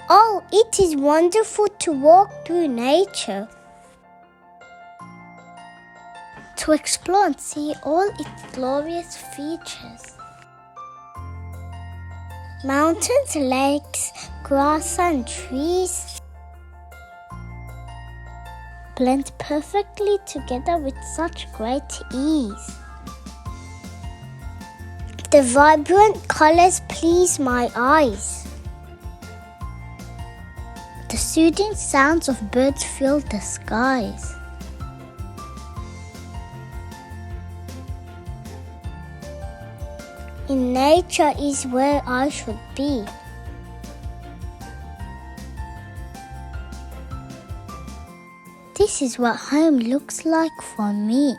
Oh, it is wonderful to walk through nature, to explore and see all its glorious features. Mountains, lakes, grass and trees blend perfectly together with such great ease. The vibrant colors please my eyes. The soothing sounds of birds fill the skies. In nature is where I should be. This is what home looks like for me.